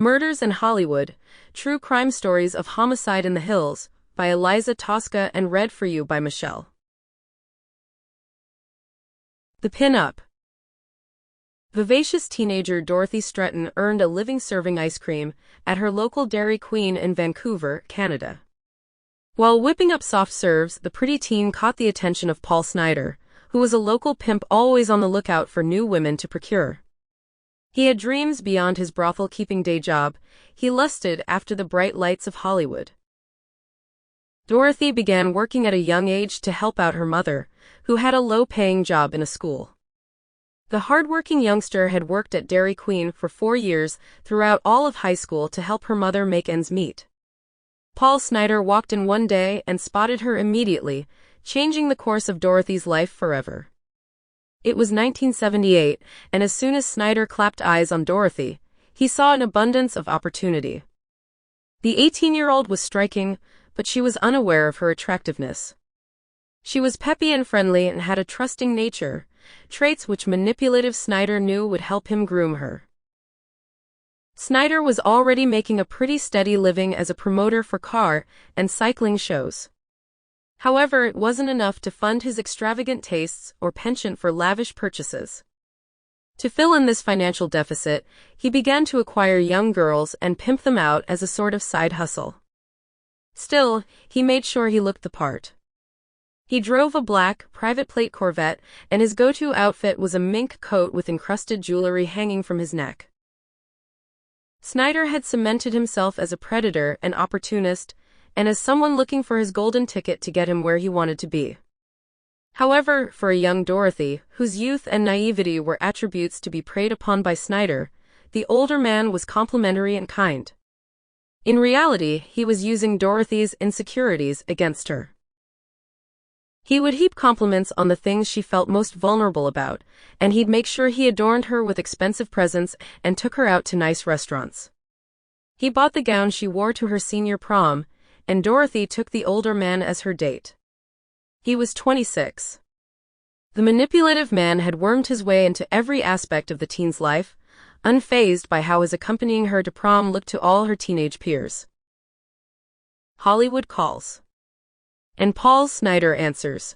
Murders in Hollywood, True Crime Stories of Homicide in the Hills, by Eliza Toska and read for you by Michelle. The Pin-Up. Vivacious teenager Dorothy Stretton earned a living serving ice cream at her local Dairy Queen in Vancouver, Canada. While whipping up soft serves, the pretty teen caught the attention of Paul Snider, who was a local pimp always on the lookout for new women to procure. He had dreams beyond his brothel-keeping day job. He lusted after the bright lights of Hollywood. Dorothy began working at a young age to help out her mother, who had a low-paying job in a school. The hard-working youngster had worked at Dairy Queen for 4 years throughout all of high school to help her mother make ends meet. Paul Snider walked in one day and spotted her immediately, changing the course of Dorothy's life forever. It was 1978, and as soon as Snider clapped eyes on Dorothy, he saw an abundance of opportunity. The 18-year-old was striking, but she was unaware of her attractiveness. She was peppy and friendly and had a trusting nature, traits which manipulative Snider knew would help him groom her. Snider was already making a pretty steady living as a promoter for car and cycling shows. However, it wasn't enough to fund his extravagant tastes or penchant for lavish purchases. To fill in this financial deficit, he began to acquire young girls and pimp them out as a sort of side hustle. Still, he made sure he looked the part. He drove a black, private plate Corvette, and his go-to outfit was a mink coat with encrusted jewelry hanging from his neck. Snider had cemented himself as a predator and opportunist, and as someone looking for his golden ticket to get him where he wanted to be. However, for a young Dorothy, whose youth and naivety were attributes to be preyed upon by Snider, the older man was complimentary and kind. In reality, he was using Dorothy's insecurities against her. He would heap compliments on the things she felt most vulnerable about, and he'd make sure he adorned her with expensive presents and took her out to nice restaurants. He bought the gown she wore to her senior prom, and Dorothy took the older man as her date. He was 26. The manipulative man had wormed his way into every aspect of the teen's life, unfazed by how his accompanying her to prom looked to all her teenage peers. Hollywood calls. And Paul Snider answers.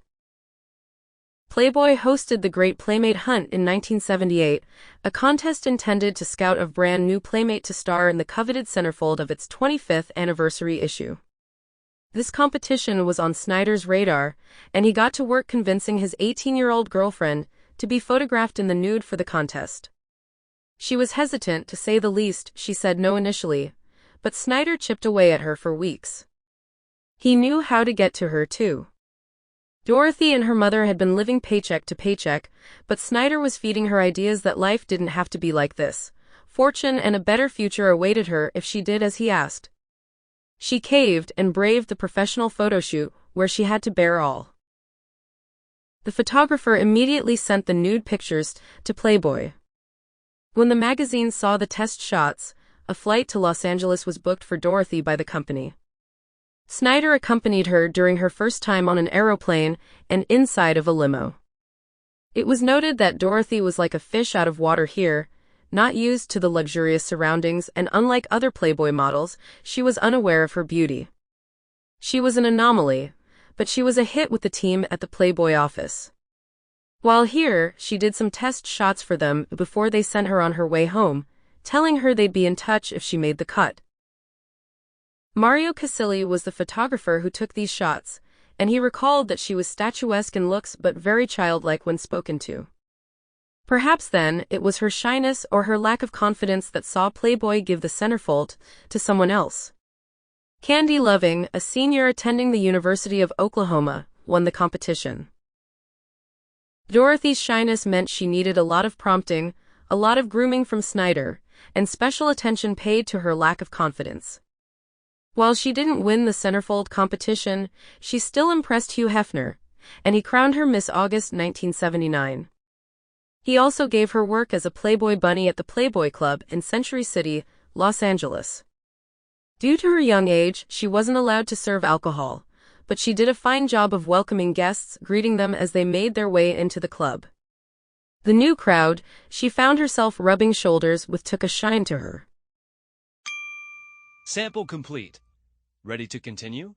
Playboy hosted the Great Playmate Hunt in 1978, a contest intended to scout a brand new playmate to star in the coveted centerfold of its 25th anniversary issue. This competition was on Snider's radar, and he got to work convincing his 18-year-old girlfriend to be photographed in the nude for the contest. She was hesitant, to say the least. She said no initially, but Snider chipped away at her for weeks. He knew how to get to her, too. Dorothy and her mother had been living paycheck to paycheck, but Snider was feeding her ideas that life didn't have to be like this. Fortune and a better future awaited her if she did as he asked. She caved and braved the professional photo shoot, where she had to bear all. The photographer immediately sent the nude pictures to Playboy. When the magazine saw the test shots, a flight to Los Angeles was booked for Dorothy by the company. Snider accompanied her during her first time on an aeroplane and inside of a limo. It was noted that Dorothy was like a fish out of water here, not used to the luxurious surroundings, and unlike other Playboy models, she was unaware of her beauty. She was an anomaly, but she was a hit with the team at the Playboy office. While here, she did some test shots for them before they sent her on her way home, telling her they'd be in touch if she made the cut. Mario Casilli was the photographer who took these shots, and he recalled that she was statuesque in looks but very childlike when spoken to. Perhaps then, it was her shyness or her lack of confidence that saw Playboy give the centerfold to someone else. Candy Loving, a senior attending the University of Oklahoma, won the competition. Dorothy's shyness meant she needed a lot of prompting, a lot of grooming from Snider, and special attention paid to her lack of confidence. While she didn't win the centerfold competition, she still impressed Hugh Hefner, and he crowned her Miss August 1979. He also gave her work as a Playboy bunny at the Playboy Club in Century City, Los Angeles. Due to her young age, she wasn't allowed to serve alcohol, but she did a fine job of welcoming guests, greeting them as they made their way into the club. The new crowd she found herself rubbing shoulders with took a shine to her. Sample complete. Ready to continue?